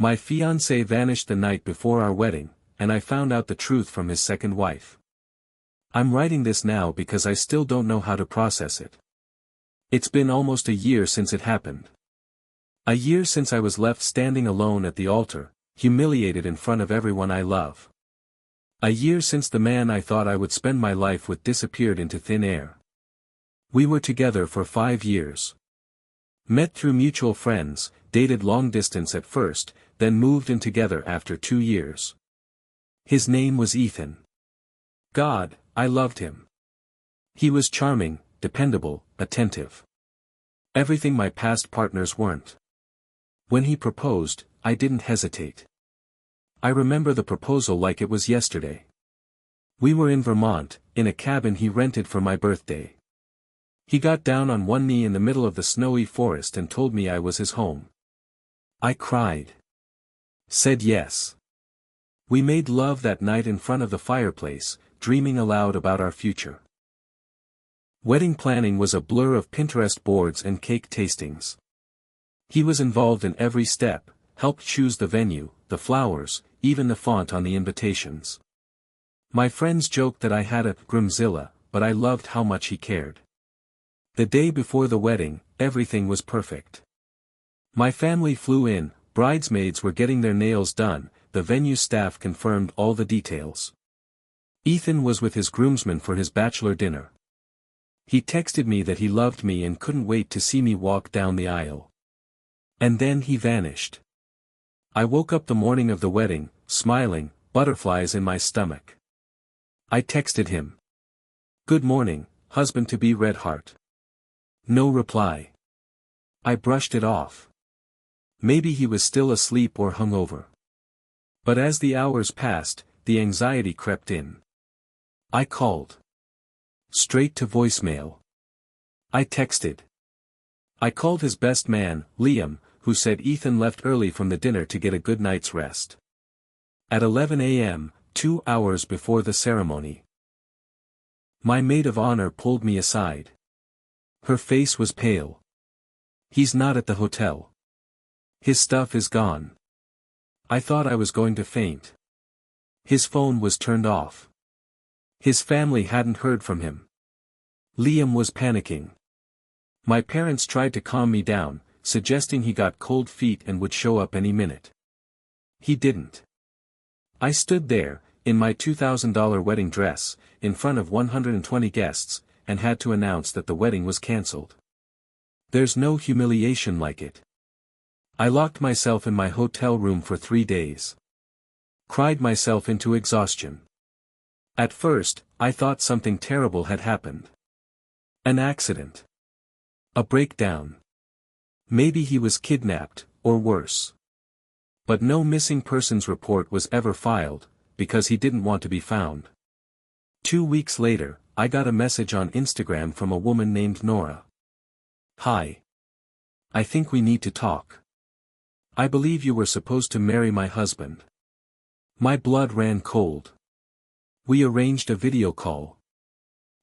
My fiancé vanished the night before our wedding, and I found out the truth from his second wife. I'm writing this now because I still don't know how to process it. It's been almost a year since it happened. A year since I was left standing alone at the altar, humiliated in front of everyone I love. A year since the man I thought I would spend my life with disappeared into thin air. We were together for 5 years. Met through mutual friends, dated long distance at first, then moved in together after 2 years. His name was Ethan. God, I loved him. He was charming, dependable, attentive. Everything my past partners weren't. When he proposed, I didn't hesitate. I remember the proposal like it was yesterday. We were in Vermont, in a cabin he rented for my birthday. He got down on one knee in the middle of the snowy forest and told me I was his home. I cried. Said yes. We made love that night in front of the fireplace, dreaming aloud about our future. Wedding planning was a blur of Pinterest boards and cake tastings. He was involved in every step, helped choose the venue, the flowers, even the font on the invitations. My friends joked that I had a groomzilla, but I loved how much he cared. The day before the wedding, everything was perfect. My family flew in, bridesmaids were getting their nails done, the venue staff confirmed all the details. Ethan was with his groomsmen for his bachelor dinner. He texted me that he loved me and couldn't wait to see me walk down the aisle. And then he vanished. I woke up the morning of the wedding, smiling, butterflies in my stomach. I texted him. Good morning, husband-to-be Red Heart. No reply. I brushed it off. Maybe he was still asleep or hungover. But as the hours passed, the anxiety crept in. I called. Straight to voicemail. I texted. I called his best man, Liam, who said Ethan left early from the dinner to get a good night's rest. At 11 a.m., 2 hours before the ceremony. My maid of honor pulled me aside. Her face was pale. He's not at the hotel. His stuff is gone. I thought I was going to faint. His phone was turned off. His family hadn't heard from him. Liam was panicking. My parents tried to calm me down, suggesting he got cold feet and would show up any minute. He didn't. I stood there, in my $2,000 wedding dress, in front of 120 guests, and had to announce that the wedding was cancelled. There's no humiliation like it. I locked myself in my hotel room for 3 days. Cried myself into exhaustion. At first, I thought something terrible had happened. An accident. A breakdown. Maybe he was kidnapped, or worse. But no missing persons report was ever filed, because he didn't want to be found. 2 weeks later, I got a message on Instagram from a woman named Nora. Hi. I think we need to talk. I believe you were supposed to marry my husband. My blood ran cold. We arranged a video call.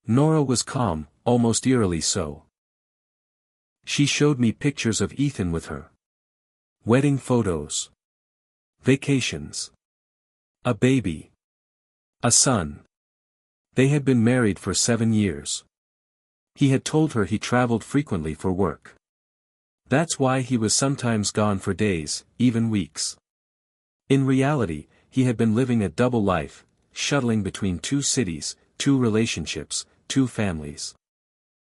Nora was calm, almost eerily so. She showed me pictures of Ethan with her. Wedding photos. Vacations. A baby. A son. They had been married for 7 years. He had told her he traveled frequently for work. That's why he was sometimes gone for days, even weeks. In reality, he had been living a double life, shuttling between 2 cities, 2 relationships, 2 families.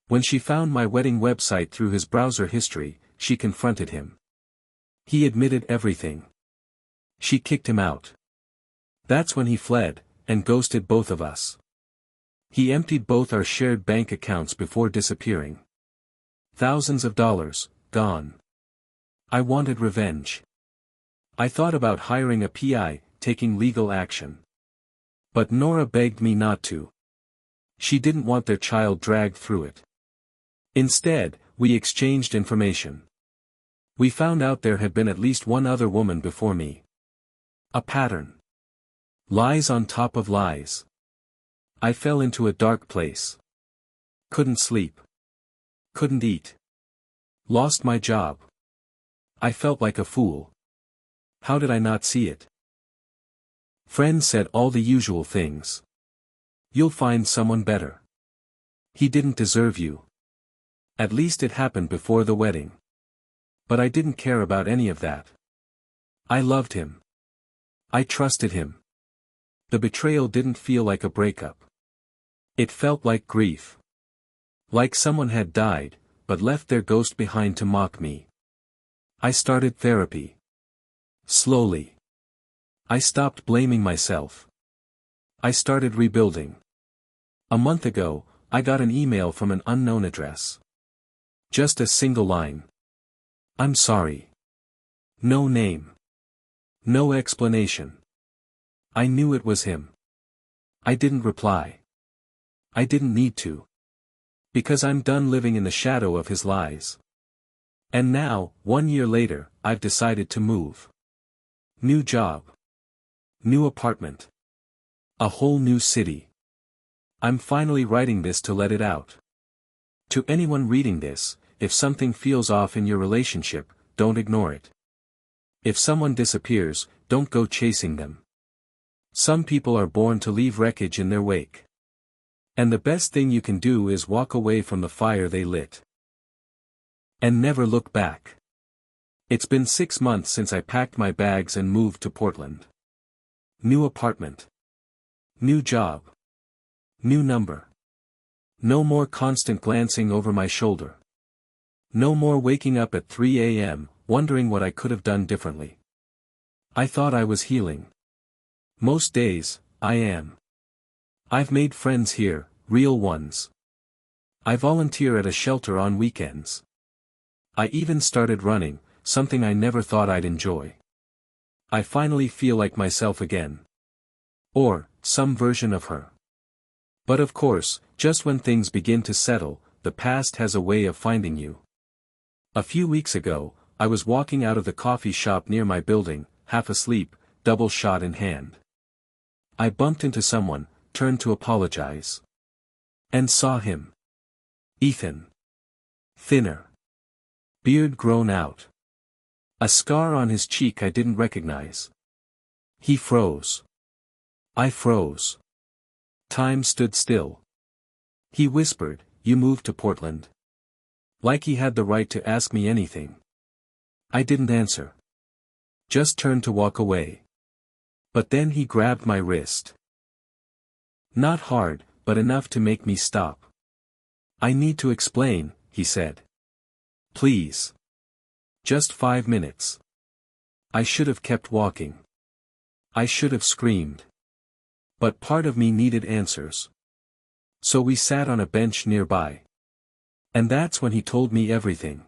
When she found my wedding website through his browser history, she confronted him. He admitted everything. She kicked him out. That's when he fled, and ghosted both of us. He emptied both our shared bank accounts before disappearing. Thousands of dollars, gone. I wanted revenge. I thought about hiring a PI, taking legal action. But Nora begged me not to. She didn't want their child dragged through it. Instead, we exchanged information. We found out there had been at least one other woman before me. A pattern. Lies on top of lies. I fell into a dark place. Couldn't sleep. Couldn't eat. Lost my job. I felt like a fool. How did I not see it? Friend said all the usual things. You'll find someone better. He didn't deserve you. At least it happened before the wedding. But I didn't care about any of that. I loved him. I trusted him. The betrayal didn't feel like a breakup. It felt like grief. Like someone had died, but left their ghost behind to mock me. I started therapy. Slowly. I stopped blaming myself. I started rebuilding. A month ago, I got an email from an unknown address. Just a single line. I'm sorry. No name. No explanation. I knew it was him. I didn't reply. I didn't need to. Because I'm done living in the shadow of his lies. And now, 1 year later, I've decided to move. New job. New apartment. A whole new city. I'm finally writing this to let it out. To anyone reading this, if something feels off in your relationship, don't ignore it. If someone disappears, don't go chasing them. Some people are born to leave wreckage in their wake. And the best thing you can do is walk away from the fire they lit. And never look back. It's been 6 months since I packed my bags and moved to Portland. New apartment. New job. New number. No more constant glancing over my shoulder. No more waking up at 3 a.m., wondering what I could have done differently. I thought I was healing. Most days, I am. I've made friends here, real ones. I volunteer at a shelter on weekends. I even started running, something I never thought I'd enjoy. I finally feel like myself again. Or, some version of her. But of course, just when things begin to settle, the past has a way of finding you. A few weeks ago, I was walking out of the coffee shop near my building, half asleep, double shot in hand. I bumped into someone, turned to apologize. And saw him. Ethan. Thinner. Beard grown out. A scar on his cheek I didn't recognize. He froze. I froze. Time stood still. He whispered, "You moved to Portland." Like he had the right to ask me anything. I didn't answer. Just turned to walk away. But then he grabbed my wrist. Not hard, but enough to make me stop. "I need to explain," he said. "Please. Just 5 minutes." I should have kept walking. I should have screamed. But part of me needed answers. So we sat on a bench nearby. And that's when he told me everything.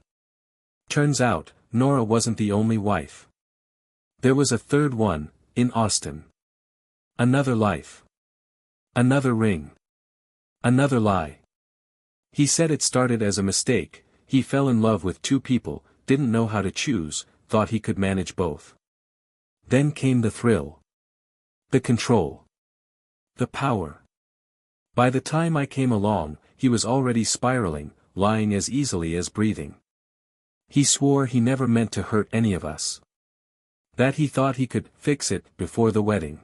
Turns out, Nora wasn't the only wife. There was a third one, in Austin. Another life. Another ring. Another lie. He said it started as a mistake. He fell in love with 2 people, didn't know how to choose, thought he could manage both. Then came the thrill. The control. The power. By the time I came along, he was already spiraling, lying as easily as breathing. He swore he never meant to hurt any of us. That he thought he could fix it before the wedding.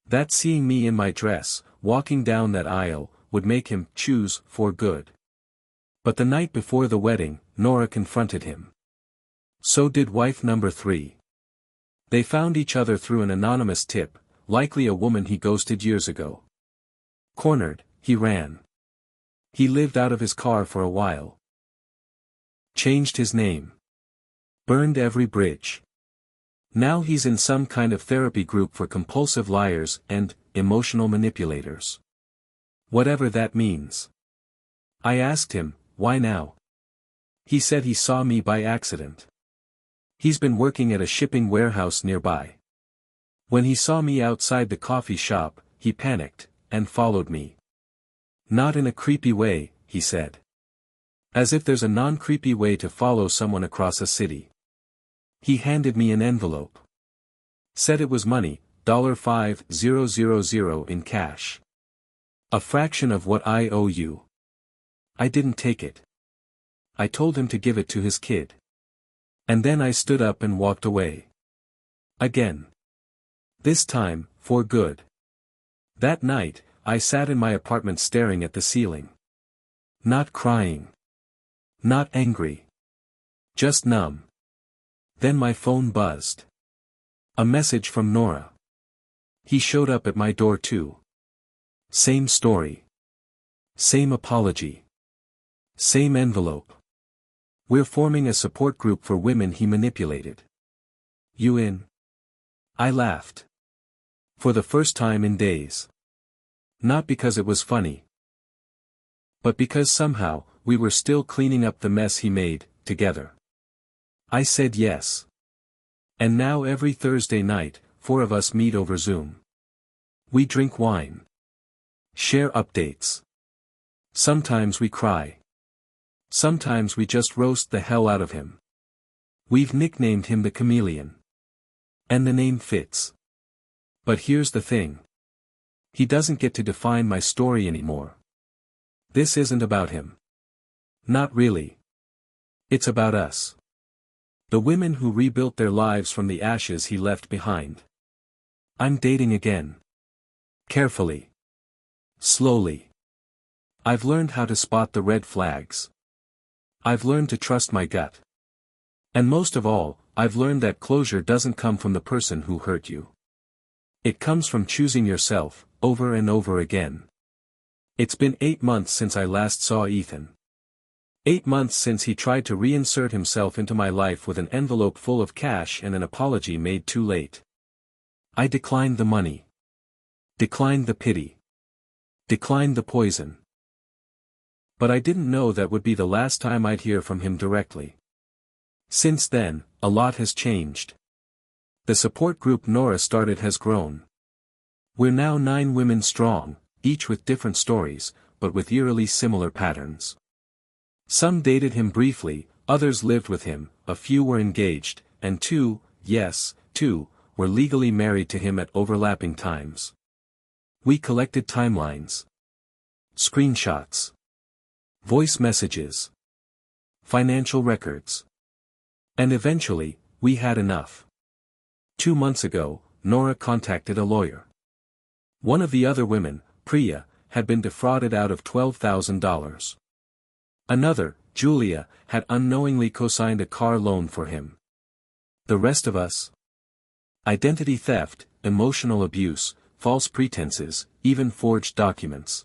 That seeing me in my dress, walking down that aisle, would make him choose for good. But the night before the wedding, Nora confronted him. So did wife number 3. They found each other through an anonymous tip, likely a woman he ghosted years ago. Cornered, he ran. He lived out of his car for a while. Changed his name. Burned every bridge. Now he's in some kind of therapy group for compulsive liars and emotional manipulators. Whatever that means. I asked him, why now? He said he saw me by accident. He's been working at a shipping warehouse nearby. When he saw me outside the coffee shop, he panicked, and followed me. Not in a creepy way, he said. As if there's a non-creepy way to follow someone across a city. He handed me an envelope. Said it was money, $5,000 in cash. A fraction of what I owe you. I didn't take it. I told him to give it to his kid. And then I stood up and walked away. Again. This time, for good. That night, I sat in my apartment staring at the ceiling. Not crying. Not angry. Just numb. Then my phone buzzed. A message from Nora. He showed up at my door too. Same story. Same apology. Same envelope. We're forming a support group for women he manipulated. You in? I laughed. For the first time in days. Not because it was funny. But because somehow, we were still cleaning up the mess he made, together. I said yes. And now every Thursday night, 4 of us meet over Zoom. We drink wine. Share updates. Sometimes we cry. Sometimes we just roast the hell out of him. We've nicknamed him the Chameleon. And the name fits. But here's the thing. He doesn't get to define my story anymore. This isn't about him. Not really. It's about us. The women who rebuilt their lives from the ashes he left behind. I'm dating again. Carefully. Slowly. I've learned how to spot the red flags. I've learned to trust my gut. And most of all, I've learned that closure doesn't come from the person who hurt you. It comes from choosing yourself, over and over again. It's been 8 months since I last saw Ethan. 8 months since he tried to reinsert himself into my life with an envelope full of cash and an apology made too late. I declined the money. Declined the pity. Declined the poison. But I didn't know that would be the last time I'd hear from him directly. Since then, a lot has changed. The support group Nora started has grown. We're now 9 women strong, each with different stories, but with eerily similar patterns. Some dated him briefly, others lived with him, a few were engaged, and 2, yes, 2, were legally married to him at overlapping times. We collected timelines. Screenshots. Voice messages. Financial records. And eventually, we had enough. 2 months ago, Nora contacted a lawyer. One of the other women, Priya, had been defrauded out of $12,000. Another, Julia, had unknowingly co-signed a car loan for him. The rest of us? Identity theft, emotional abuse, false pretenses, even forged documents.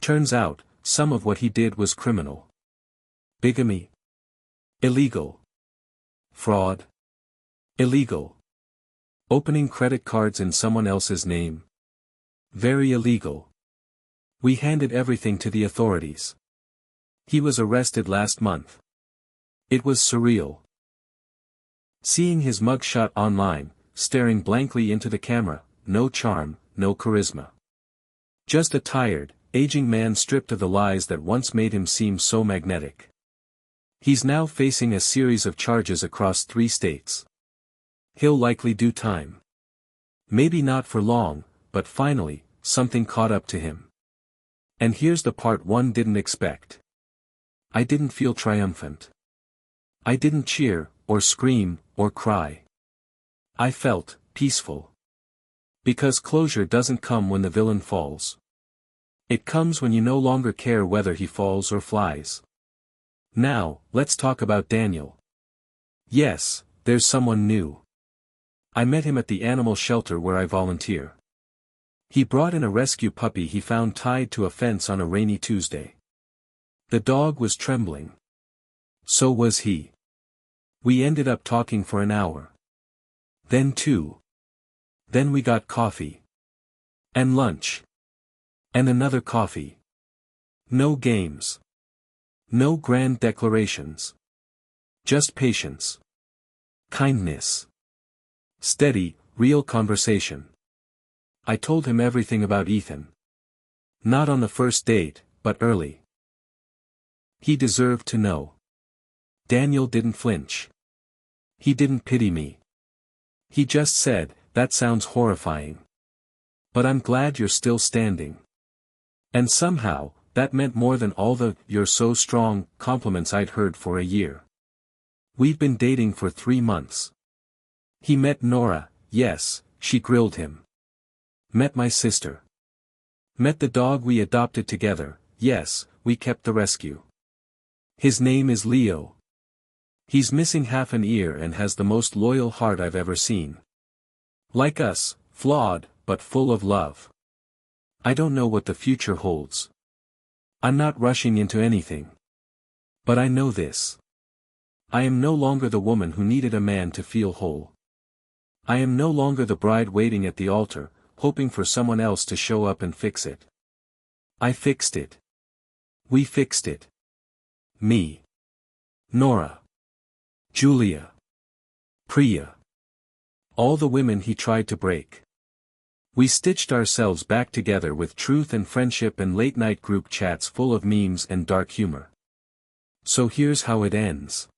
Turns out, some of what he did was criminal. Bigamy. Illegal. Fraud. Illegal. Opening credit cards in someone else's name. Very illegal. We handed everything to the authorities. He was arrested last month. It was surreal. Seeing his mugshot online, staring blankly into the camera, no charm, no charisma. Just a tired, aging man stripped of the lies that once made him seem so magnetic. He's now facing a series of charges across 3 states. He'll likely do time. Maybe not for long, but finally, something caught up to him. And here's the part one didn't expect. I didn't feel triumphant. I didn't cheer, or scream, or cry. I felt peaceful. Because closure doesn't come when the villain falls. It comes when you no longer care whether he falls or flies. Now, let's talk about Daniel. Yes, there's someone new. I met him at the animal shelter where I volunteer. He brought in a rescue puppy he found tied to a fence on a rainy Tuesday. The dog was trembling. So was he. We ended up talking for an hour. Then 2. Then we got coffee. And lunch. And another coffee. No games. No grand declarations. Just patience. Kindness. Steady, real conversation. I told him everything about Ethan. Not on the first date, but early. He deserved to know. Daniel didn't flinch. He didn't pity me. He just said, "That sounds horrifying. But I'm glad you're still standing." And somehow, that meant more than all the "you're so strong" compliments I'd heard for a year. We've been dating for 3 months. He met Nora, yes, she grilled him. Met my sister. Met the dog we adopted together, yes, we kept the rescue. His name is Leo. He's missing half an ear and has the most loyal heart I've ever seen. Like us, flawed, but full of love. I don't know what the future holds. I'm not rushing into anything. But I know this. I am no longer the woman who needed a man to feel whole. I am no longer the bride waiting at the altar, hoping for someone else to show up and fix it. I fixed it. We fixed it. Me. Nora. Julia. Priya. All the women he tried to break. We stitched ourselves back together with truth and friendship and late-night group chats full of memes and dark humor. So here's how it ends.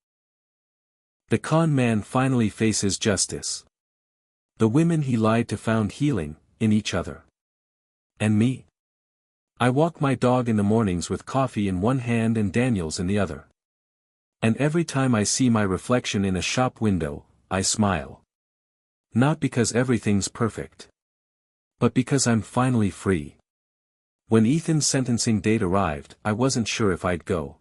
The con man finally faces justice. The women he lied to found healing, in each other. And me? I walk my dog in the mornings with coffee in one hand and Daniel's in the other. And every time I see my reflection in a shop window, I smile. Not because everything's perfect. But because I'm finally free. When Ethan's sentencing date arrived, I wasn't sure if I'd go.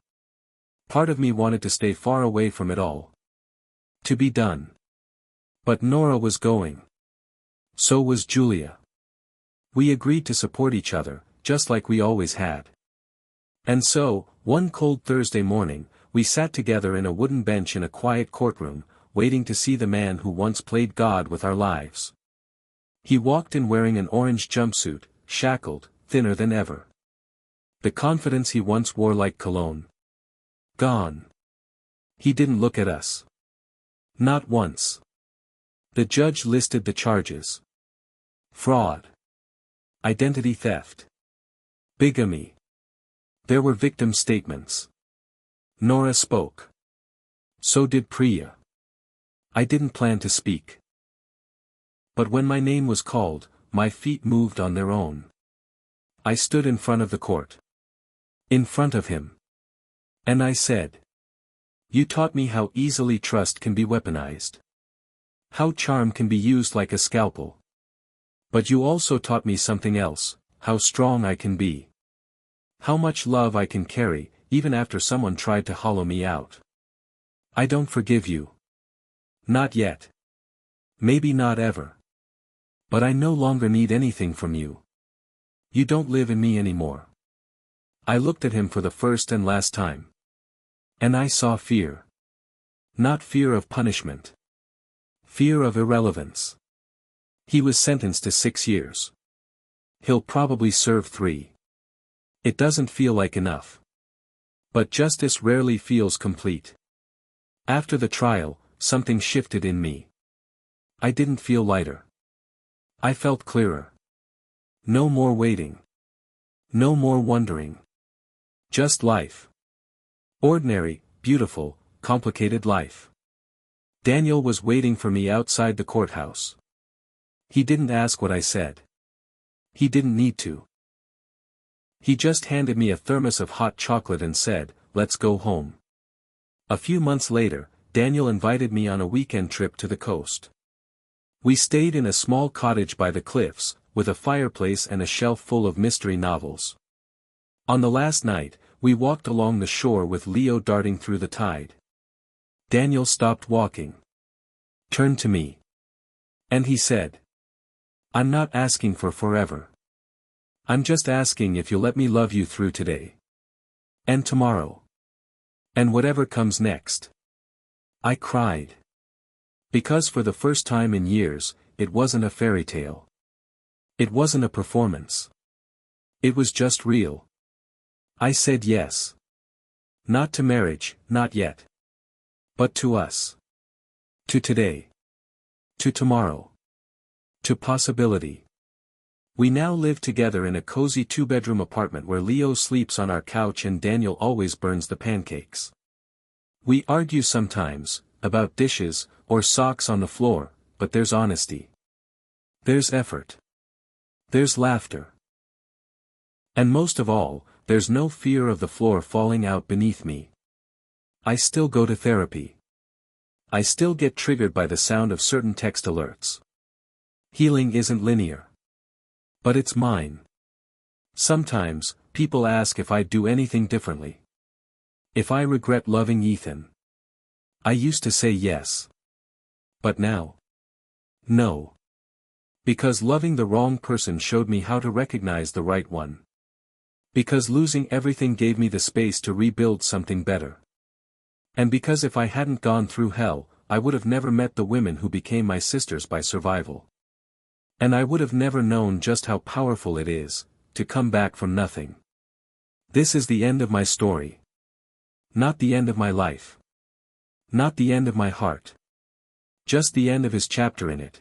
Part of me wanted to stay far away from it all. To be done. But Nora was going. So was Julia. We agreed to support each other, just like we always had. And so, one cold Thursday morning, we sat together in a wooden bench in a quiet courtroom, waiting to see the man who once played God with our lives. He walked in wearing an orange jumpsuit, shackled, thinner than ever. The confidence he once wore like cologne. Gone. He didn't look at us. Not once. The judge listed the charges. Fraud. Identity theft. Bigamy. There were victim statements. Nora spoke. So did Priya. I didn't plan to speak. But when my name was called, my feet moved on their own. I stood in front of the court. In front of him. And I said. You taught me how easily trust can be weaponized. How charm can be used like a scalpel. But you also taught me something else, how strong I can be. How much love I can carry, even after someone tried to hollow me out. I don't forgive you. Not yet. Maybe not ever. But I no longer need anything from you. You don't live in me anymore. I looked at him for the first and last time. And I saw fear. Not fear of punishment. Fear of irrelevance. He was sentenced to 6 years. He'll probably serve 3. It doesn't feel like enough. But justice rarely feels complete. After the trial, something shifted in me. I didn't feel lighter. I felt clearer. No more waiting. No more wondering. Just life. Ordinary, beautiful, complicated life. Daniel was waiting for me outside the courthouse. He didn't ask what I said. He didn't need to. He just handed me a thermos of hot chocolate and said, "Let's go home." A few months later, Daniel invited me on a weekend trip to the coast. We stayed in a small cottage by the cliffs, with a fireplace and a shelf full of mystery novels. On the last night, we walked along the shore with Leo darting through the tide. Daniel stopped walking. Turned to me. And he said, "I'm not asking for forever. I'm just asking if you'll let me love you through today. And tomorrow. And whatever comes next." I cried. Because for the first time in years, it wasn't a fairy tale. It wasn't a performance. It was just real. I said yes. Not to marriage, not yet. But to us. To today. To tomorrow. To possibility. We now live together in a cozy 2-bedroom apartment where Leo sleeps on our couch and Daniel always burns the pancakes. We argue sometimes, about dishes, or socks on the floor, but there's honesty. There's effort. There's laughter. And most of all, there's no fear of the floor falling out beneath me. I still go to therapy. I still get triggered by the sound of certain text alerts. Healing isn't linear. But it's mine. Sometimes, people ask if I'd do anything differently. If I regret loving Ethan. I used to say yes. But now? No. Because loving the wrong person showed me how to recognize the right one. Because losing everything gave me the space to rebuild something better. And because if I hadn't gone through hell, I would have never met the women who became my sisters by survival. And I would have never known just how powerful it is, to come back from nothing. This is the end of my story. Not the end of my life. Not the end of my heart. Just the end of his chapter in it.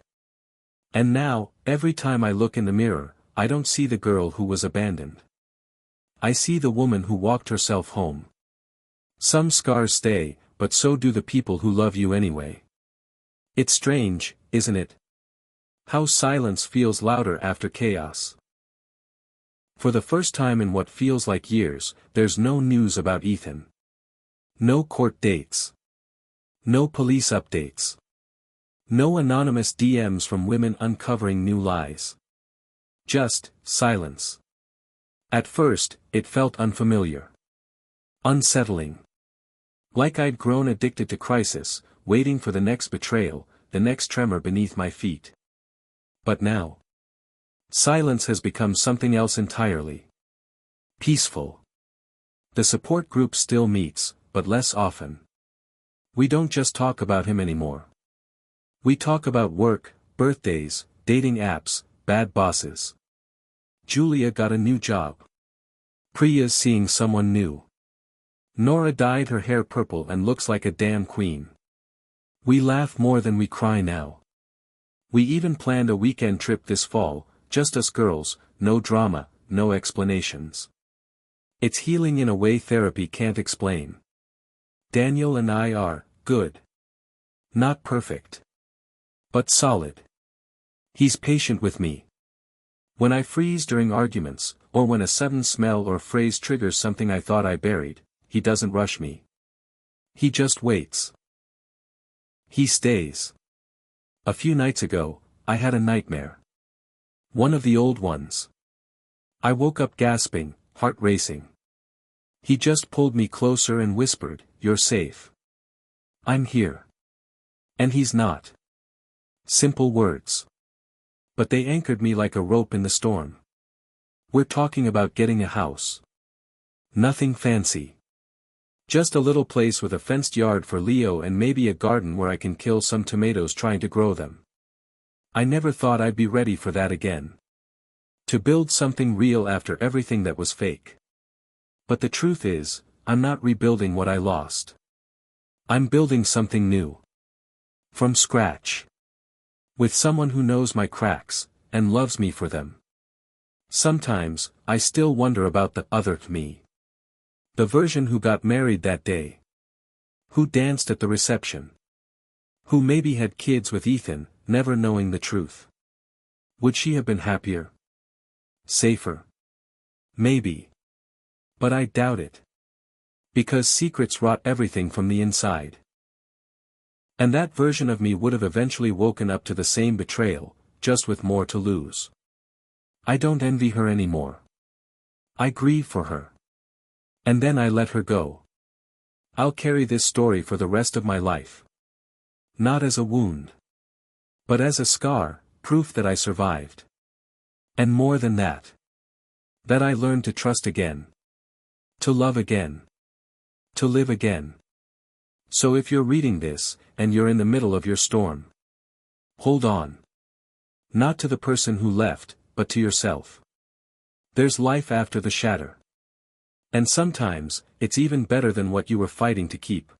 And now, every time I look in the mirror, I don't see the girl who was abandoned. I see the woman who walked herself home. Some scars stay, but so do the people who love you anyway. It's strange, isn't it? How silence feels louder after chaos. For the first time in what feels like years, there's no news about Ethan. No court dates. No police updates. No anonymous DMs from women uncovering new lies. Just silence. At first, it felt unfamiliar. Unsettling. Like I'd grown addicted to crisis, waiting for the next betrayal, the next tremor beneath my feet. But now, silence has become something else entirely. Peaceful. The support group still meets, but less often. We don't just talk about him anymore. We talk about work, birthdays, dating apps, bad bosses. Julia got a new job. Priya's seeing someone new. Nora dyed her hair purple and looks like a damn queen. We laugh more than we cry now. We even planned a weekend trip this fall, just us girls, no drama, no explanations. It's healing in a way therapy can't explain. Daniel and I are good. Not perfect. But solid. He's patient with me. When I freeze during arguments, or when a sudden smell or phrase triggers something I thought I buried, he doesn't rush me. He just waits. He stays. A few nights ago, I had a nightmare. One of the old ones. I woke up gasping, heart racing. He just pulled me closer and whispered, "You're safe. I'm here." And he's not. Simple words. But they anchored me like a rope in the storm. We're talking about getting a house. Nothing fancy. Just a little place with a fenced yard for Leo and maybe a garden where I can kill some tomatoes trying to grow them. I never thought I'd be ready for that again. To build something real after everything that was fake. But the truth is, I'm not rebuilding what I lost. I'm building something new. From scratch. With someone who knows my cracks, and loves me for them. Sometimes, I still wonder about the other me. The version who got married that day. Who danced at the reception. Who maybe had kids with Ethan, never knowing the truth. Would she have been happier? Safer? Maybe. But I doubt it. Because secrets rot everything from the inside. And that version of me would have eventually woken up to the same betrayal, just with more to lose. I don't envy her anymore. I grieve for her. And then I let her go. I'll carry this story for the rest of my life. Not as a wound. But as a scar, proof that I survived. And more than that. That I learned to trust again. To love again. To live again. So if you're reading this, and you're in the middle of your storm. Hold on. Not to the person who left, but to yourself. There's life after the shatter. And sometimes, it's even better than what you were fighting to keep.